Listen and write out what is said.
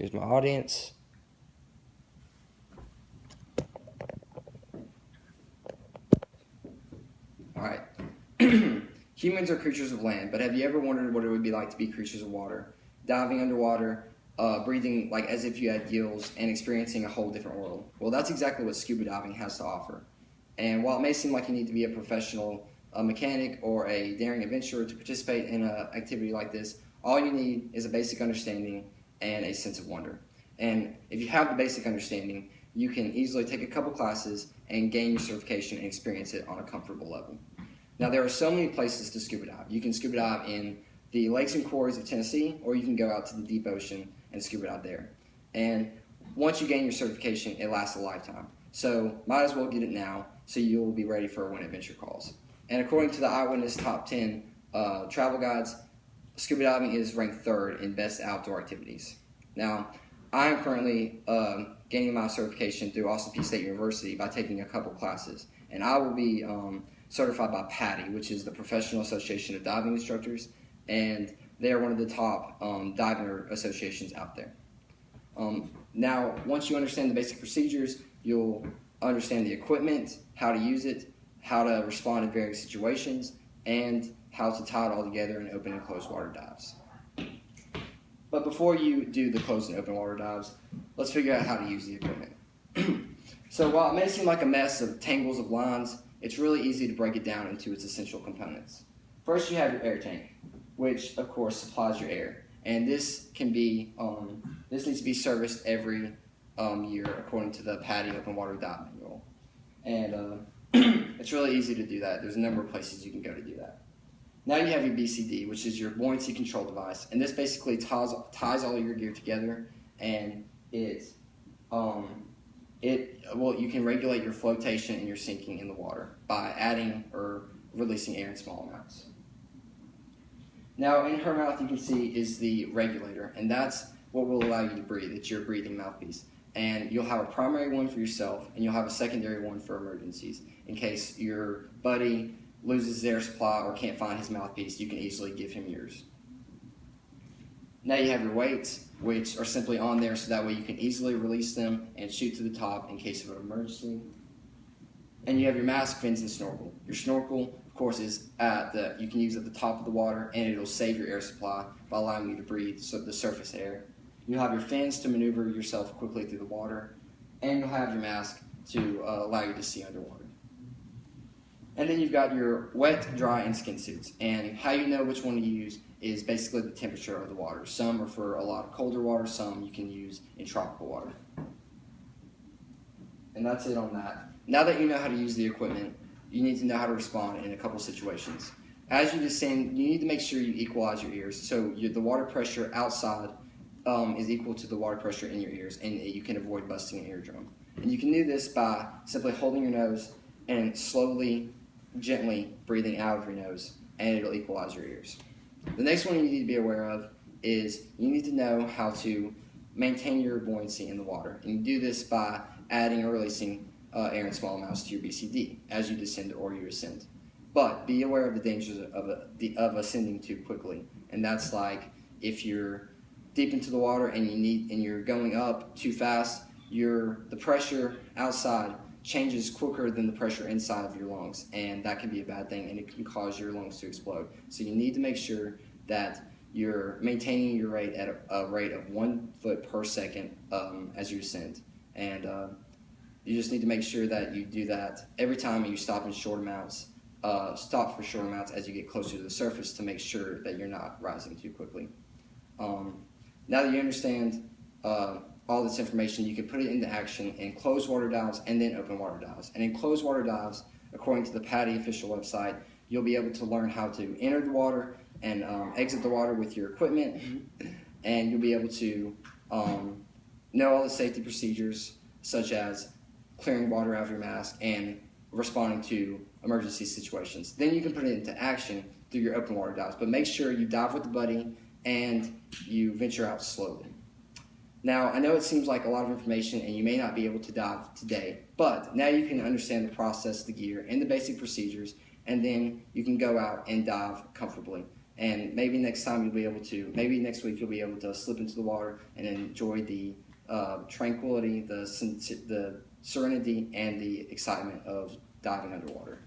Here's my audience. All right. Humans are creatures of land, but have you ever wondered what it would be like to be creatures of water? Diving underwater, breathing like as if you had gills, and experiencing a whole different world. Well, that's exactly what scuba diving has to offer. And while it may seem like you need to be a professional mechanic or a daring adventurer to participate in an activity like this, all you need is a basic understanding and a sense of wonder. And if you have the basic understanding, you can easily take a couple classes and gain your certification and experience it on a comfortable level. Now, there are so many places to scuba dive. You can scuba dive in the lakes and quarries of Tennessee, or you can go out to the deep ocean and scuba dive there. And once you gain your certification, it lasts a lifetime. So might as well get it now so you'll be ready for when adventure calls. And according to the Eyewitness Top 10 travel guides, scuba diving is ranked 3rd in best outdoor activities. Now, I am currently gaining my certification through Austin Peay State University by taking a couple classes. And I will be certified by PADI, which is the Professional Association of Diving Instructors, and they are one of the top diving associations out there. Now, once you understand the basic procedures, you'll understand the equipment, how to use it, how to respond in various situations, and how to tie it all together in open and closed water dives. But before you do the closed and open water dives, let's figure out how to use the equipment. So while it may seem like a mess of tangles of lines, it's really easy to break it down into its essential components. First, you have your air tank, which of course supplies your air, and this can be this needs to be serviced every year according to the PADI Open Water Dive Manual, and it's really easy to do that. There's a number of places you can go to do that. Now you have your BCD, which is your buoyancy control device, and this basically ties all your gear together, and you can regulate your flotation and your sinking in the water by adding or releasing air in small amounts. Now in her mouth you can see is the regulator, and that's what will allow you to breathe. It's your breathing mouthpiece. And you'll have a primary one for yourself, and you'll have a secondary one for emergencies. In case your buddy loses their supply or can't find his mouthpiece, you can easily give him yours. Now you have your weights, which are simply on there so that way you can easily release them and shoot to the top in case of an emergency. And you have your mask, fins, and snorkel. Your snorkel, of course, is you can use at the top of the water, and it'll save your air supply by allowing you to breathe the surface air. You'll have your fins to maneuver yourself quickly through the water, and you'll have your mask to allow you to see underwater. And then you've got your wet, dry, and skin suits. And how you know which one to use is basically the temperature of the water. Some are for a lot of colder water, some you can use in tropical water. And that's it on that. Now that you know how to use the equipment, you need to know how to respond in a couple situations. As you descend, you need to make sure you equalize your ears. So the water pressure outside is equal to the water pressure in your ears, and you can avoid busting an eardrum. And you can do this by simply holding your nose and slowly, gently breathing out of your nose, and it'll equalize your ears. The next one you need to be aware of is you need to know how to maintain your buoyancy in the water. And you do this by adding or releasing air in small amounts to your BCD as you descend or you ascend. But be aware of the dangers of ascending too quickly. And that's like if you're deep into the water and you're going up too fast, the pressure outside changes quicker than the pressure inside of your lungs, and that can be a bad thing, and it can cause your lungs to explode. So you need to make sure that you're maintaining your rate at a rate of 1 foot per second as you ascend. And you just need to make sure that you do that every time you stop in short amounts. Stop for short amounts as you get closer to the surface to make sure that you're not rising too quickly. Now that you understand all this information, you can put it into action in closed water dives and then open water dives. And in closed water dives, according to the PADI official website, you'll be able to learn how to enter the water and exit the water with your equipment, and you'll be able to know all the safety procedures, such as clearing water out of your mask and responding to emergency situations. Then you can put it into action through your open water dives, but make sure you dive with a buddy and you venture out slowly. Now, I know it seems like a lot of information and you may not be able to dive today, but now you can understand the process, the gear, and the basic procedures, and then you can go out and dive comfortably. And maybe next time you'll be able to, maybe next week you'll be able to slip into the water and enjoy the tranquility, the serenity, and the excitement of diving underwater.